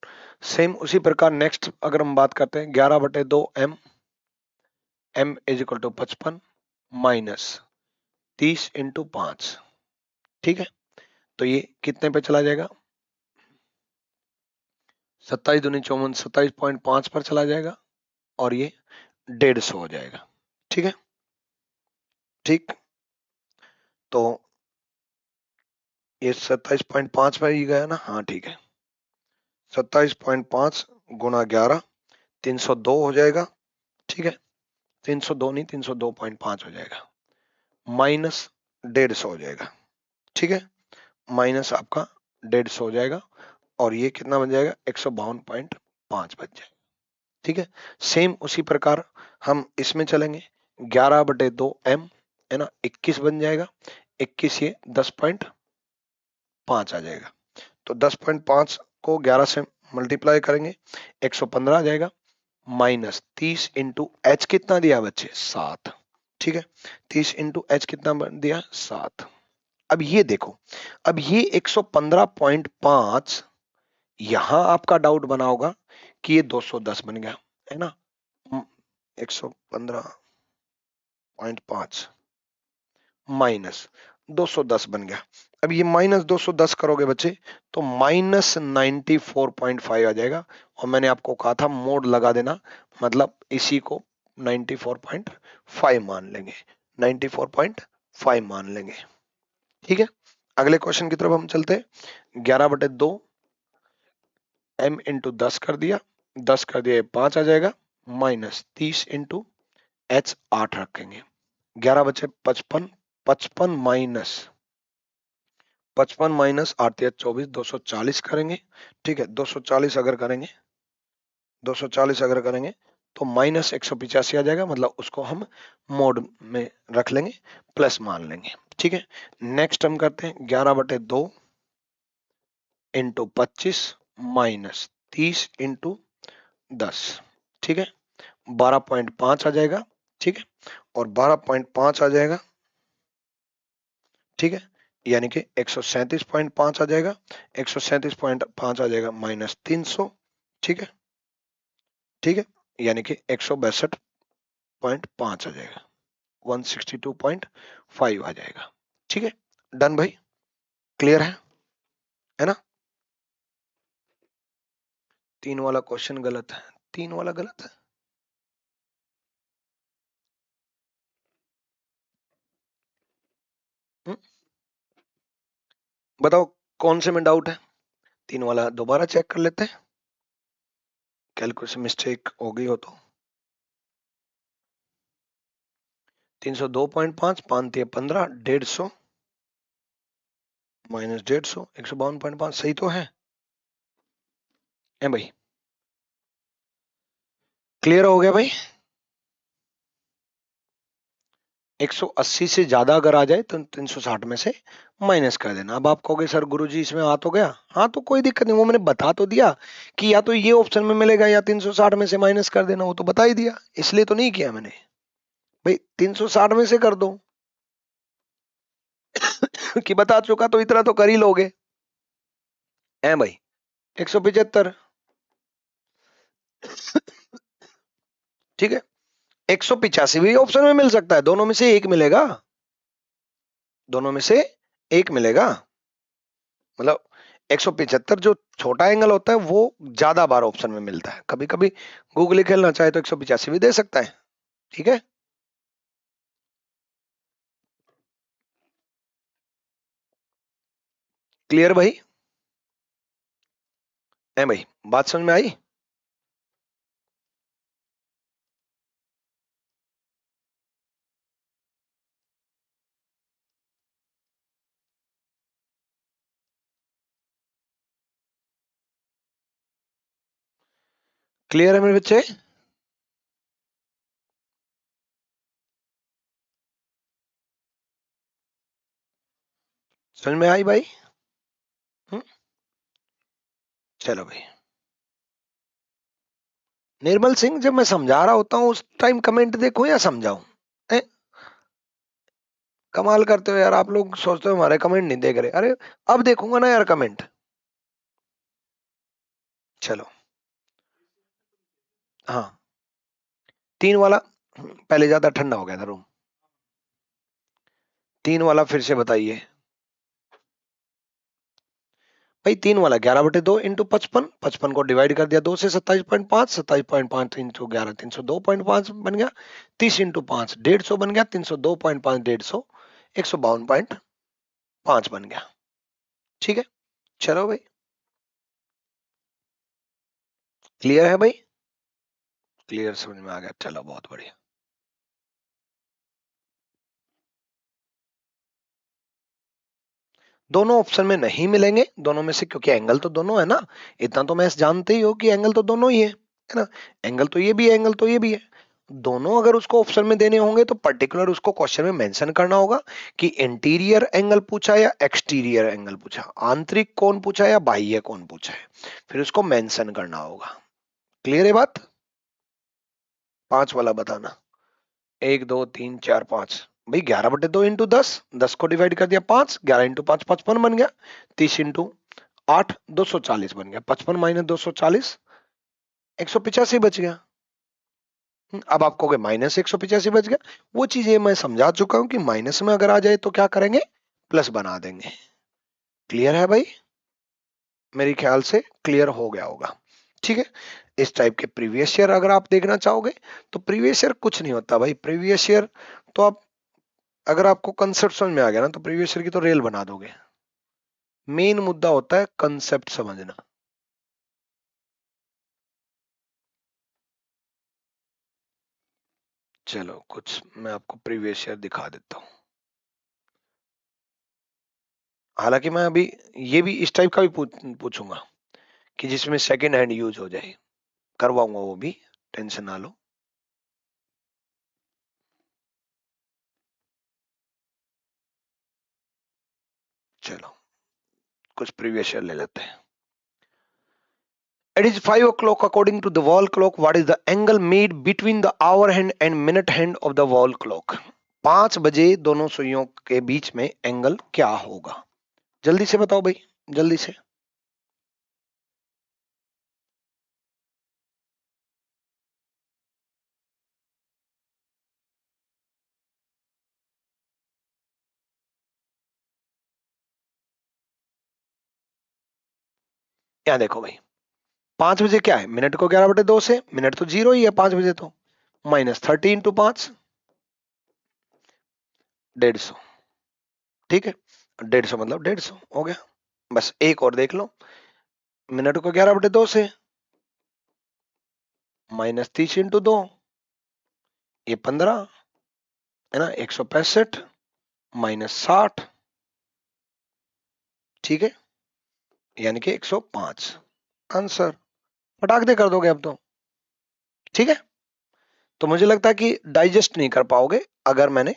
सेम उसी प्रकार नेक्स्ट अगर हम बात करते हैं, 11/2 m, m is equal to 55 minus 30 into 5। ठीक है, तो ये कितने पे चला जाएगा? 27 दूनी 54, 27.5 पर चला जाएगा, और ये 150 हो जाएगा। ठीक है। ठीक, तो ये 27.5 पर ही गया ना? हाँ ठीक है, 27.5 गुणा 11, 302 हो जाएगा। ठीक है, 302 नहीं, 302.5 हो जाएगा, माइनस 150 हो जाएगा। ठीक है, माइनस आपका 150 हो जाएगा, और ये कितना बन जाएगा? 152.5 बन जाएगा। ठीक है, सेम उसी प्रकार हम इसमें चलेंगे, 11/2 m, है ना, 21 बन जाएगा। 21 ये 10.5 आ जाएगा, तो 10.5 को 11 से मल्टीप्लाई करेंगे, 115 आ जाएगा, माइनस 30 इंटू एच कितना दिया बच्चे? 7। ठीक है, 30 इंटू एच कितना दिया? 7। अब ये देखो, अब ये 115.5, यहां आपका डाउट बना होगा कि ये 210 बन गया, है ना। 115.5 माइनस 210 बन गया। अब ये -210 करोगे बच्चे, तो -94.5 आ जाएगा, और मैंने आपको कहा था मोड लगा देना, मतलब इसी को 94.5 मान लेंगे, 94.5 मान लेंगे। ठीक है, अगले क्वेश्चन की तरफ हम चलते हैं। 11/2 m इंटू 10 कर दिया, 10 कर दिया 5 आ जाएगा, माइनस 30 इंटू h 8 रखेंगे। 11 बचे 55, 55 माइनस 8 या 24, 240 करेंगे। ठीक है, 240 अगर करेंगे, 240 अगर करेंगे तो माइनस 185 आ जाएगा, मतलब उसको हम मोड में रख लेंगे, प्लस मान लेंगे। ठीक है, नेक्स्ट हम करते हैं 11/2 इंटू 25 माइनस 30 इंटू 10। ठीक है, 12.5 आ जाएगा। ठीक है, और 12.5 आ जाएगा। ठीक है, यानी कि 137.5 आ जाएगा, 137.5 आ जाएगा माइनस 300। ठीक है, ठीक है, यानी कि 162.5 आ जाएगा, 162.5 आ जाएगा। ठीक है, डन भाई, क्लियर है ना? 3 वाला क्वेश्चन गलत है, 3 वाला गलत है। हुँ? बताओ कौन से में डाउट है? 3 वाला दोबारा चेक कर लेते हैं, कैलकुलेशन मिस्टेक हो गई हो तो। 302.5, 5 15, 150 माइनस 150, 152.5 सही तो है भाई? क्लियर हो गया भाई? 180 से ज्यादा अगर आ जाए तो 360 में से माइनस कर देना। अब आप कहोगे सर गुरुजी इसमें आ तो गया, हाँ तो कोई दिक्कत नहीं, वो मैंने बता तो दिया कि या तो ये ऑप्शन में मिलेगा या 360 में से माइनस कर देना, वो तो बता ही दिया, इसलिए तो नहीं किया मैंने भाई। 360 में से कर दो कि बता चुका तो इतना तो कर ही लोगे है भाई। 175। ठीक है, 185 भी ऑप्शन में मिल सकता है, दोनों में से एक मिलेगा, दोनों में से एक मिलेगा। मतलब 175 जो छोटा एंगल होता है वो ज्यादा बार ऑप्शन में मिलता है। कभी कभी गूगल खेलना चाहे तो 185 भी दे सकता है। ठीक है, क्लियर भाई? है भाई, बात समझ में आई? क्लियर है मेरे बच्चे? समझ में आई भाई? हुँ? चलो भाई। निर्मल सिंह, जब मैं समझा रहा होता हूँ उस टाइम कमेंट देखो या समझाऊं? कमाल करते हो यार आप लोग, सोचते हो हमारे कमेंट नहीं देख रहे। अरे अब देखूंगा ना यार कमेंट। चलो, हाँ, 3 वाला पहले ज्यादा ठंडा हो गया था रूम। 3 वाला फिर से बताइए भाई। 3 वाला 11/2 इंटू 55, 55 को डिवाइड कर दिया 2 से, 27.5, 27.5 इंटू 11, 302.5 बन गया। 30 इंटू 5, 150 बन गया। 302.5, 150, 152.5 बन गया। ठीक है, चलो भाई, क्लियर है भाई? क्लियर, समझ में आ गया, चलो बहुत बढ़िया। दोनों ऑप्शन में नहीं मिलेंगे, दोनों में से, क्योंकि एंगल तो दोनों है ना। इतना तो मैं जानते ही हो कि एंगल तो दोनों ही है ना। एंगल तो ये भी है, एंगल तो ये भी है। दोनों अगर उसको ऑप्शन में देने होंगे तो पर्टिकुलर उसको क्वेश्चन में मेंशन करना होगा कि इंटीरियर एंगल पूछा या एक्सटीरियर एंगल पूछा, आंतरिक कोण पूछा या बाह्य कोण पूछा है, फिर उसको मेंशन करना होगा। क्लियर है बात? 5 वाला बताना। 1 2 3 4 5 भाई। 11/2 इंटू 10, 10 को डिवाइड कर दिया 5, 11 इंटू 5 55 बन गया। 30 इंटू 8, 240 बन गया। 55 माइनस 240, 185 बच गया। अब आप कहोगे माइनस 185 बच गया, वो चीजें मैं समझा चुका हूं कि माइनस में अगर आ जाए तो क्या करेंगे, प्लस बना देंगे। क्लियर है भाई? मेरे ख्याल से क्लियर हो गया होगा। ठीक है, इस टाइप के प्रीवियस ईयर अगर आप देखना चाहोगे तो प्रीवियस ईयर कुछ नहीं होता भाई। प्रीवियस ईयर तो आप, अगर आपको कंसेप्ट समझ में आ गया ना तो प्रीवियस ईयर की तो रेल बना दोगे। मेन मुद्दा होता है कंसेप्ट समझना। चलो कुछ मैं आपको प्रीवियस ईयर दिखा देता हूं। हालांकि मैं अभी ये भी इस टाइप का भी पूछूंगा कि जिसमें सेकंड हैंड यूज हो जाए, करवाऊंगा वो भी, टेंशन ना लो। चलो कुछ प्रीवियस ईयर ले लेते हैं। It is 5 o'clock according to the wall clock. What is the angle made between the hour hand and minute hand of the wall clock? 5 बजे दोनों सुइयों के बीच में एंगल क्या होगा? जल्दी से बताओ भाई, जल्दी से। यहाँ देखो भाई, 5 बजे क्या है, मिनट को 11/2 से, मिनट तो 0 ही है 5 बजे तो, -30 इंटू 5, 150। ठीक है, 150 मतलब 150 हो गया। बस एक और देख लो, मिनट को 11/2 से, -30 इंटू 2, ये 15 है ना, 165 -60, ठीक है, यानी कि 105 आंसर। फटाक दे कर दोगे अब तो। ठीक है, तो मुझे लगता है कि डाइजेस्ट नहीं कर पाओगे अगर मैंने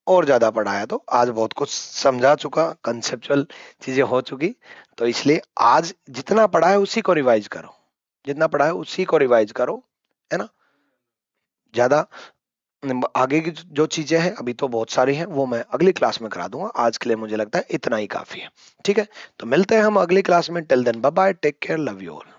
और ज्यादा पढ़ाया तो। आज बहुत कुछ समझा चुका, कंसेप्चुअल चीजें हो चुकी, तो इसलिए आज जितना पढ़ा है उसी को रिवाइज करो, जितना पढ़ा है उसी को रिवाइज करो, है ना। ज्यादा आगे की जो चीजें हैं अभी तो बहुत सारी हैं, वो मैं अगली क्लास में करा दूंगा। आज के लिए मुझे लगता है इतना ही काफी है। ठीक है, तो मिलते हैं हम अगली क्लास में। Till then bye bye, take care, love you all.